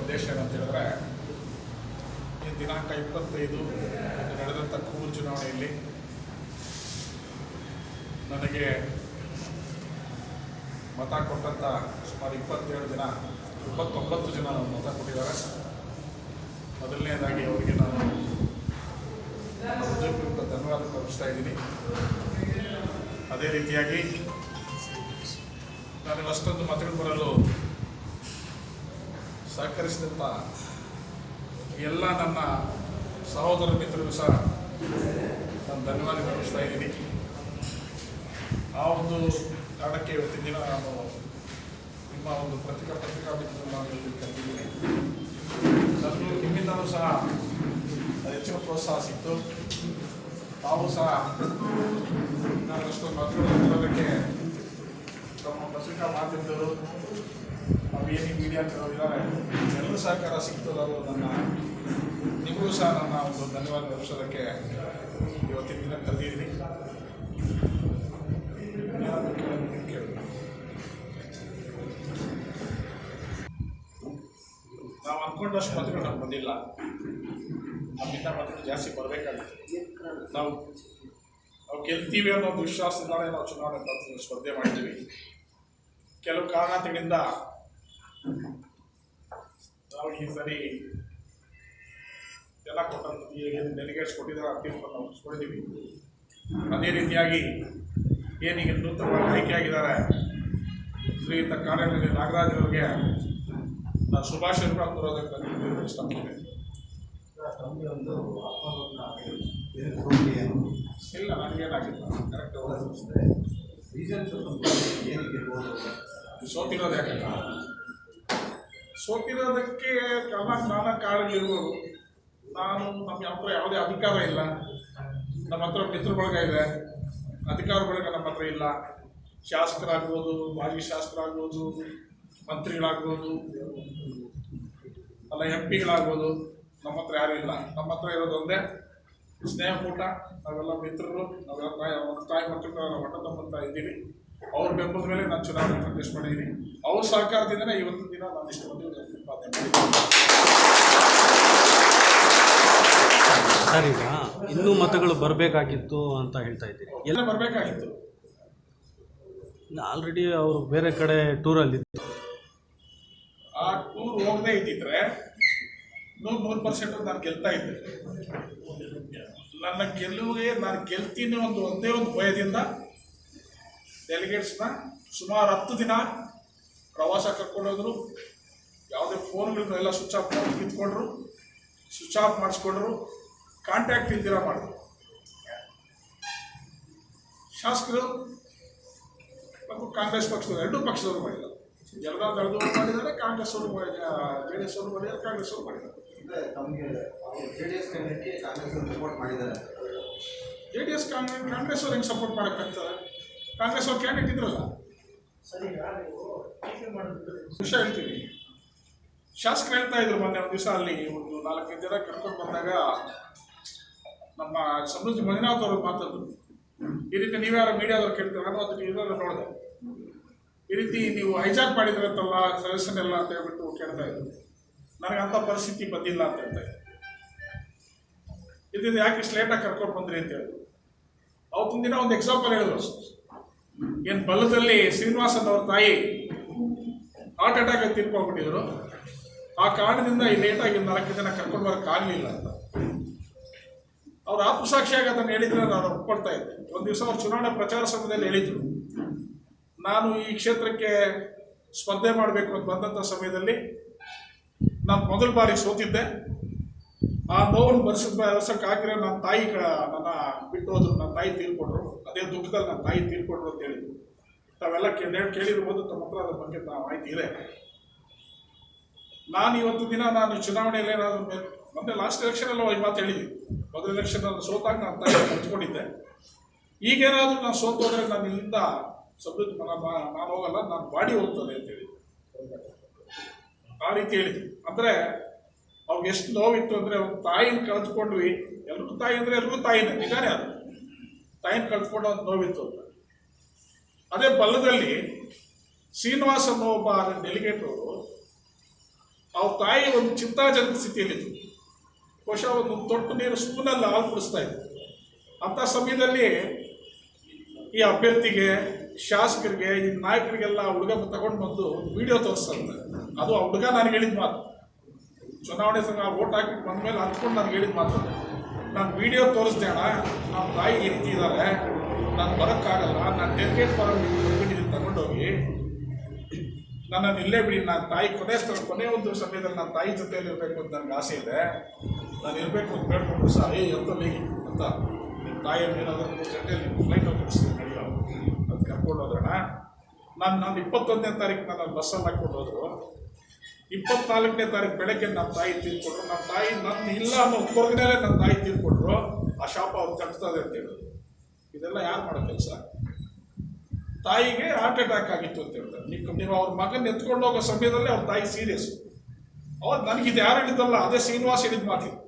ಉದ್ದೇಶ ಏನಂತ ಹೇಳಿದ್ರೆ, ಈ ದಿನಾಂಕ 25 ನಡೆದಂಥ ಕೂಗು ಚುನಾವಣೆಯಲ್ಲಿ ನನಗೆ ಮತ ಕೊಟ್ಟಂಥ ಸುಮಾರು 29 ಜನ ಮತ ಕೊಟ್ಟಿದ್ದಾರೆ. ಮೊದಲನೇದಾಗಿ ಅವರಿಗೆ ನಾನು ಹೃದಯಪೂರ್ವಕ ಧನ್ಯವಾದ ಅರ್ಪಿಸ್ತಾ ಇದ್ದೀನಿ. ಅದೇ ರೀತಿಯಾಗಿ ನನಗೆ ಅಷ್ಟೊಂದು ಮತಗಳು ಬರಲು ಸಹಕರಿಸಿದಂಥ ಎಲ್ಲ ನನ್ನ ಸಹೋದರ ಮಿತ್ರರಿಗೂ ಸಹ ನಾನು ಧನ್ಯವಾದ ಅರ್ಪಿಸ್ತಾ ಇದ್ದೀನಿ. ಆ ಒಂದು ಕಾರಣಕ್ಕೆ ಇವತ್ತಿನ ದಿನ ನಾನು ನಿಮ್ಮ ಒಂದು ಪತ್ರಿಕಾ ಮಿತ್ರರನ್ನು ನಾನು ಇಲ್ಲಿ ಕರೆದಿದ್ದೀನಿ. ನನಗೂ ನಿಮ್ಮಿಂದಲೂ ಸಹ ಹೆಚ್ಚಿನ ಪ್ರೋತ್ಸಾಹ ಸಿಕ್ತು. ತಾವು ಸಹ ನಾನು ಅಷ್ಟೊಂದು ಮತಗಳನ್ನು ಕೊಡೋದಕ್ಕೆ ತಮ್ಮ ಪತ್ರಿಕಾ ಮಾಧ್ಯಮದವರು ಏನು ಮೀಡಿಯಾ ಇದ್ದಾರೆ ಎಲ್ಲರೂ ಸಹಕಾರ ಸಿಗ್ತದವರು ನಿಮಗೂ ಸಹ ನನ್ನ ಒಂದು ಧನ್ಯವಾದ ಅರ್ಪಿಸೋದಕ್ಕೆ ಇವತ್ತಿನ ದಿನ ಕರೆದಿದ್ದೀನಿ. ನಾವು ಅಂದ್ಕೊಂಡಷ್ಟು ಮತಗಳು ನಮ್ಗೆ ಬಂದಿಲ್ಲ. ನಮ್ಮಿಂದ ಮತಗಳು ಜಾಸ್ತಿ ಬರಬೇಕಾಗಿತ್ತು. ನಾವು ಗೆಲ್ತೀವಿ ಅನ್ನೋ ಒಂದು ವಿಶ್ವಾಸದಿಂದಾನೇ ನಾವು ಚುನಾವಣೆ ಸ್ಪರ್ಧೆ ಮಾಡಿದ್ದೀವಿ. ಕೆಲವು ಕಾರಣಗಳಿಂದ ನಾವು ಈ ಸರಿ ಎಲ್ಲ ಕೊಟ್ಟಂತ ಏನು ಡೆಲಿಗೇಟ್ಸ್ ಕೊಟ್ಟಿದ್ದಾರೆ ಅಂತಿಮವನ್ನು ನಾವು ಕೊಟ್ಟಿದ್ದೀವಿ. ಅದೇ ರೀತಿಯಾಗಿ ಏನೀಗ ನೂತನವಾಗಿ ಆಯ್ಕೆಯಾಗಿದ್ದಾರೆ ಶ್ರೀಯುತ ಕಾರ್ಯನಿರ್ವಹಣೆ ನಾಗರಾಜ್ ಅವರಿಗೆ ನಾನು ಶುಭಾಶಯಗಳನ್ನು ಕೋರೋದಕ್ಕೆ ಇಷ್ಟಪಡ್ತೇನೆ. ಇಲ್ಲ, ನನಗೇನಾಗಿಲ್ಲ. ಕರೆಕ್ಟ್ ಸೋತಿರೋದು ಯಾಕಲ್ಲ, ಸೋತಿರೋದಕ್ಕೆ ನಾನಾ ಕಾರಣಗಳಿರ್ಬೋದು. ನಮ್ಮ ಹತ್ರ ಯಾವುದೇ ಅಧಿಕಾರ ಇಲ್ಲ. ನಮ್ಮ ಹತ್ರ ಮಿತ್ರ ಬಳಗ ಇದೆ, ಅಧಿಕಾರ ಬಳಗ ನಮ್ಮ ಹತ್ರ ಇಲ್ಲ. ಶಾಸಕರಾಗ್ಬೋದು, ಮಾಜಿ ಶಾಸಕರಾಗ್ಬೋದು, ಮಂತ್ರಿಗಳಾಗ್ಬೋದು, ಅಲ್ಲ MP ಗಳಾಗ್ಬೋದು, ನಮ್ಮ ಹತ್ರ ಯಾರೂ ಇಲ್ಲ. ನಮ್ಮ ಹತ್ರ ಇರೋದೊಂದೇ ಸ್ನೇಹಕೂಟ. ನಾವೆಲ್ಲ ಮಿತ್ರರು, ನಾವೆಲ್ಲ ತಾಯಿ ಮಕ್ಕಳು ಒಟ್ಟ ತಮ್ಮಂತ ಇದ್ದೀವಿ. ಅವ್ರ ಬೆಂಬಲದ ಮೇಲೆ ನಾನು ಚುನಾವಣೆ ಕಂಟೆಸ್ಟ್ ಮಾಡಿದ್ದೀನಿ. ಅವ್ರ ಸಹಕಾರದಿಂದನೇ ಇವತ್ತಿನ ದಿನ ನಾನು ಇಷ್ಟು ಮಂದಿ ಸಂಪಾದನೆ ಮಾಡಿದ್ದೀನಿ. ಸರ್, ಈಗ ಇನ್ನೂ ಮತಗಳು ಬರಬೇಕಾಗಿತ್ತು ಅಂತ ಹೇಳ್ತಾ ಇದ್ದೀರಿ. ಎಲ್ಲ ಬರಬೇಕಾಗಿತ್ತು. ಆಲ್ರೆಡಿ ಅವರು ಬೇರೆ ಕಡೆ ಟೂರಲ್ಲಿದ್ದು, ಆ ಟೂರ್ ಹೋಗದೇ ಇದ್ದಿದ್ರೆ 100% ನಾನು ಗೆಲ್ತಾ ಇದ್ದೆ. ನನ್ನ ಗೆಲುವಿಗೆ ನಾನು ಗೆಲ್ತೀನಿ ಒಂದೇ ಒಂದು ಭಯದಿಂದ ಡೆಲಿಗೇಟ್ಸ್ನ ಸುಮಾರು 10 ದಿನ ಪ್ರವಾಸ ಕರ್ಕೊಂಡೋದ್ರು. ಯಾವುದೇ ಫೋನ್ಗಳನ್ನೆಲ್ಲ ಸ್ವಿಚ್ ಆಫ್ ಮಾಡಿ ಕಿತ್ಕೊಂಡ್ರು, ಸ್ವಿಚ್ ಆಫ್ ಮಾಡಿಸ್ಕೊಂಡ್ರು, ಕಾಂಟ್ಯಾಕ್ಟ್ ಇಲ್ದಿರ ಮಾಡಿದ್ರು. ಶಾಸಕರು ಮತ್ತು ಕಾಂಗ್ರೆಸ್ ಪಕ್ಷದವರು, ಎರಡೂ ಪಕ್ಷದವರು ಮಾಡಿದ್ದಾರೆ. ಜನತಾ ದಳದವರು ಮಾಡಿದ್ದಾರೆ, ಕಾಂಗ್ರೆಸ್ ಅವರು JDS ಅವರು ಮಾಡಿದ್ದಾರೆ, ಕಾಂಗ್ರೆಸ್ ಅವರು ಮಾಡಿದ್ದಾರೆ. JDS ಕಾಂಗ್ರೆಸ್ ಅವ್ರು ಹೆಂಗೆ ಸಪೋರ್ಟ್ ಮಾಡೋಕ್ಕಾಗ್ತದೆ? ಕಾಂಗ್ರೆಸ್ ಅವ್ರು ಕ್ಯಾಂಡಿಡೇಟ್ ಇದ್ರಲ್ಲ. ವಿಷಯ ಹೇಳ್ತೀನಿ. ಶಾಸಕರು ಹೇಳ್ತಾ ಇದ್ರು ಮೊನ್ನೆ ಒಂದು ದಿವಸ ಅಲ್ಲಿ ಒಂದು 4-5 ಜನ ಕರ್ಕೊಂಡು ಬಂದಾಗ ನಮ್ಮ ಸಮೃದ್ಧಿ ಮಂಜುನಾಥ್ ಅವರು ಮಾತಾಡಿದ್ರು. ಈ ರೀತಿ ನೀವ್ಯಾರು ಮೀಡಿಯಾದವ್ರು ಕೇಳ್ತಾರೆ, ನಾನು ಅದು ಇದನ್ನು ನೋಡಿದೆ. ಈ ರೀತಿ ನೀವು ಹೈಜಾಕ್ ಮಾಡಿದ್ರಂತಲ್ಲ ಸದಸ್ಯನೆಲ್ಲ ಅಂತ ಹೇಳ್ಬಿಟ್ಟು ಕೇಳ್ತಾ ಇದ್ರು. ನನಗೆ ಅಂಥ ಪರಿಸ್ಥಿತಿ ಬಂದಿಲ್ಲ ಅಂತ ಹೇಳ್ತಾ ಇದ್ದೆ. ಇದರಿಂದ ಯಾಕೆ ಇಷ್ಟು ಲೇಟಾಗಿ ಕರ್ಕೊಂಡು ಬಂದ್ರಿ ಅಂತ ಹೇಳಿದ್ರು. ಅವತ್ತಿನ ದಿನ ಒಂದು ಎಕ್ಸಾಂಪಲ್ ಹೇಳಿದ್ರು. ಏನು ಬಲ್ಲದಲ್ಲಿ ಶ್ರೀನಿವಾಸನ್ ಅವ್ರ ತಾಯಿ ಹಾರ್ಟ್ ಅಟ್ಯಾಕ್ ಆಗಿ ತೀರ್ಕೊಂಡ್ಬಿಟ್ಟಿದ್ರು. ಆ ಕಾರಣದಿಂದ ಈ ಲೇಟಾಗಿ 4 ಜನ ಕರ್ಕೊಂಡು ಬರೋಕ್ಕಾಗಲಿಲ್ಲ ಅಂತ ಅವ್ರು ಆತ್ಮಸಾಕ್ಷಿಯಾಗಿ ಅದನ್ನು ಹೇಳಿದ್ರೆ ನಾನು ಒಪ್ಕೊಳ್ತಾ ಇದ್ದೆ. ಒಂದು ದಿವಸ ಅವ್ರು ಚುನಾವಣಾ ಪ್ರಚಾರ ಸಮಯದಲ್ಲಿ ಹೇಳಿದರು, ನಾನು ಈ ಕ್ಷೇತ್ರಕ್ಕೆ ಸ್ಪರ್ಧೆ ಮಾಡಬೇಕು ಅಂತ ಬಂದಂಥ ಸಮಯದಲ್ಲಿ ನಾನು ಮೊದಲ ಬಾರಿ ಸೋತಿದ್ದೆ. ಆ ನೋವನ್ನು ಬರ್ಸೋಕ್ಕಾಗಿರೋ ನನ್ನ ತಾಯಿ ನನ್ನ ಬಿಟ್ಟು ಹೋದ್ರು, ನನ್ನ ತಾಯಿ ತೀರ್ಕೊಂಡ್ರು. ಅದೇ ದುಃಖದಲ್ಲಿ ನನ್ನ ತಾಯಿ ತೀರ್ಕೊಂಡ್ರು ಅಂತ ಹೇಳಿದ್ರು. ತಾವೆಲ್ಲ ಕೇಳಿರ್ಬೋದು, ತಮ್ಮ ಹತ್ರ ಅದ್ರ ಬಗ್ಗೆ ಮಾಹಿತಿ ಇದೆ. ನಾನು ಇವತ್ತು ದಿನ ನಾನು ಚುನಾವಣೆಯಲ್ಲಿ ಏನಾದರೂ ಮೊನ್ನೆ ಲಾಸ್ಟ್ ಎಲೆಕ್ಷನಲ್ಲಿ ಈ ಮಾತು ಹೇಳಿದ್ವಿ. ಮೊದಲ ಎಲೆಕ್ಷನಲ್ಲಿ ಸೋತಾಗ ನಾನು ತಾಯಿ ಹಂಚ್ಕೊಂಡಿದ್ದೆ. ಈಗೇನಾದರೂ ನಾನು ಸೋತೋದ್ರೆ ನಾನು ಇಲ್ಲಿಂದ ನಾನು ಹೋಗಲ್ಲ, ನಾನು ಬಾಡಿ ಹೋಗ್ತದೆ ಅಂತ ಹೇಳಿದ್ದೆ. ಆ ರೀತಿ ಹೇಳಿದ್ವಿ. ಅಂದರೆ ಅವ್ರಿಗೆ ಎಷ್ಟು ನೋವಿತ್ತು ಅಂದರೆ, ಒಂದು ತಾಯಿನ ಕಳೆದುಕೊಂಡ್ವಿ. ಎಲ್ರಿಗೂ ತಾಯಿ ಅಂದರೆ ಎಲ್ರಿಗೂ ತಾಯಿನೇ, ನಿಜಾನೇ ಅದು. ತಾಯಿನ ಕಳೆದುಕೊಂಡ ಒಂದು ನೋವಿತ್ತು ಅಂತ. ಅದೇ ಬಲ್ಲದಲ್ಲಿ ಶ್ರೀನಿವಾಸ್ ಅನ್ನೋ ಒಬ್ಬ ಡೆಲಿಗೇಟ್ ಅವರು ಅವ್ರ ತಾಯಿ ಒಂದು ಚಿಂತಾಜನಕ ಸ್ಥಿತಿಯಲ್ಲಿತ್ತು. ಬಹುಶಃ ಒಂದು ತೊಟ್ಟು ನೀರು ಸ್ಪೂನಲ್ಲಿ ಹಾಲು ಕುಡಿಸ್ತಾ ಇತ್ತು. ಅಂಥ ಸಮಯದಲ್ಲಿ ಈ ಅಭ್ಯರ್ಥಿಗೆ, ಶಾಸಕರಿಗೆ, ಈ ನಾಯಕರಿಗೆಲ್ಲ ಹುಡುಗ ತಗೊಂಡು ಬಂದು ಒಂದು ವಿಡಿಯೋ ತೋರಿಸ್ತಾರೆ. ಅದು ಆ ಹುಡುಗ ನನಗೆ ಹೇಳಿದ ಮಾತು. ಚುನಾವಣೆ ಸಂಘ ಓಟ್ ಹಾಕಿ ಬಂದಮೇಲೆ ಹತ್ಕೊಂಡು ನನಗೆ ಹೇಳಿದ ಮಾತು, ನಾನು ವಿಡಿಯೋ ತೋರಿಸ್ದೆ ಅಣ್ಣ, ನಮ್ಮ ತಾಯಿ ಈ ರೀತಿ ಇದ್ದಾರೆ, ನಾನು ಬರೋಕ್ಕಾಗಲ್ಲ, ನಾನು ಡೆಲಿಗೇಟ್ ಬಿಟ್ಟಿದ್ದೀನಿ, ತಗೊಂಡೋಗಿ ನನ್ನನ್ನು ಇಲ್ಲೇ ಬಿಡಿ, ನಾನು ತಾಯಿ ಕೊನೆ ಒಂದು ಸಮಯದಲ್ಲಿ ನನ್ನ ತಾಯಿ ಜೊತೆಯಲ್ಲಿ ಇರಬೇಕು ಅಂತ ನನಗೆ ಆಸೆ ಇದೆ, ನಾನು ಇರಬೇಕು ಅಂತ ಬೇಡ್ಕೊಂಡು ಸಹ ಎತ್ತಲ್ಲಿ ಅಂತ ನಿಮ್ಮ ತಾಯಿಯಲ್ಲಿ ಏನಾದರೂ 3 ಗಂಟೆಯಲ್ಲಿ ನಿಮ್ಮ ಫ್ಲೈಟ್ ಹೋಗಿಸ್ತೀನಿ ನಡೆಯೋ ಅದು ಕರ್ಕೊಂಡು ಹೋದ್ರಣ. ನಾನು 21ನೇ ತಾರೀಕು ನಾನು ಬಸ್ಸಲ್ಲಿ ಹಾಕ್ಕೊಂಡು ಹೋದ್ರು. 24ನೇ ತಾರೀಕು ಬೆಳಗ್ಗೆ ನನ್ನ ತಾಯಿ ತೀರ್ಕೊಂಡ್ರು. ನನ್ನ ತಾಯಿ ನನ್ನ ಇಲ್ಲ ಅನ್ನೋ ಹೊರಗಡೆ ನನ್ನ ತಾಯಿ ತೀರ್ಕೊಂಡ್ರು. ಆ ಶಾಪ ಅವ್ರು ತಟ್ತದೆ ಅಂತ ಹೇಳಿದ್ರು. ಇದೆಲ್ಲ ಯಾರು ಮಾಡೋ ಕೆಲಸ? ತಾಯಿಗೆ ಹಾರ್ಟ್ ಅಟ್ಯಾಕ್ ಆಗಿತ್ತು ಅಂತ ಹೇಳ್ತಾರೆ. ನೀವು ಅವ್ರ ಮಗನ ಎತ್ಕೊಂಡು ಹೋಗೋ ಸಮಯದಲ್ಲೇ ಅವ್ರ ತಾಯಿ ಸೀರಿಯಸ್. ಅವಾಗ ನನಗಿದು ಯಾರು ಹೇಳಿದ್ದಲ್ಲ, ಅದೇ ಶ್ರೀನಿವಾಸ್ ಹೇಳಿದ ಮಾತಿದೆ.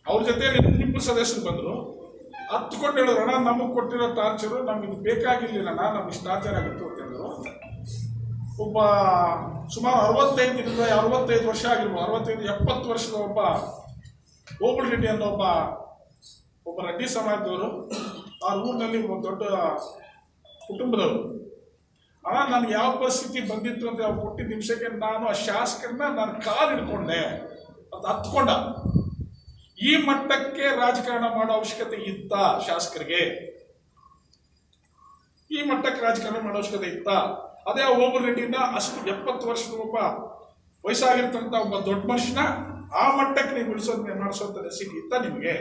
ಅವ್ರ ಜೊತೆಯಲ್ಲಿ ನಿಮ್ಮ ಸದಸ್ಯರು ಬಂದರು, ಹತ್ಕೊಂಡು ಹೇಳಿದ್ರು, ಅಣ್ಣ ನಮಗೆ ಕೊಟ್ಟಿರೋ ಟಾರ್ಚರು ನಮ್ಗೆ ಇದು ಬೇಕಾಗಿರ್ಲಿಲ್ಲ, ನಮ್ಗೆ ಇಷ್ಟು ಟಾರ್ಚರ್ ಆಗಿತ್ತು ಅಂತ ಹೇಳಿದ್ರು. ಒಬ್ಬ ಸುಮಾರು 65 ವರ್ಷ ಆಗಿರ್ಬೋದು, 65-70 ವರ್ಷದ ಒಬ್ಬ ಓಬಳ್ ರೆಡ್ಡಿ ಅನ್ನೋ ಒಬ್ಬ ರೆಡ್ಡಿ ಸಮಾಜದವರು, ಆ ಊರಿನಲ್ಲಿ ಒಬ್ಬ ದೊಡ್ಡ ಕುಟುಂಬದವರು. ನನಗೆ ಯಾವ ಪರಿಸ್ಥಿತಿ ಬಂದಿತ್ತು ಅಂತ ಅವ್ರು ಕೊಟ್ಟಿದ್ದ ನಿಮಿಷಕ್ಕೆ ನಾನು ಆ ಶಾಸಕರನ್ನ ನಾನು ಕಾಲು ಹಿಡ್ಕೊಂಡೆ ಅಂತ ಹತ್ಕೊಂಡ. ಈ ಮಟ್ಟಕ್ಕೆ ರಾಜಕಾರಣ ಮಾಡೋ ಅವಶ್ಯಕತೆ ಇತ್ತ ಶಾಸಕರಿಗೆ? ಈ ಮಟ್ಟಕ್ಕೆ ರಾಜಕಾರಣ ಮಾಡೋ ಅವಶ್ಯಕತೆ ಇತ್ತ? ಅದೇ ಓಬಳ್ ರೆಡ್ಡಿನ ಅಷ್ಟು 70 ವರ್ಷದ ಒಬ್ಬ ವಯಸ್ಸಾಗಿರ್ತಕ್ಕಂಥ ಒಬ್ಬ ದೊಡ್ಡ ಮನುಷ್ಯನ ಆ ಮಟ್ಟಕ್ಕೆ ನೀವು ಮಾಡಿಸೋಂಥ ನೆಸಿಟಿ ಇತ್ತ ನಿಮಗೆ?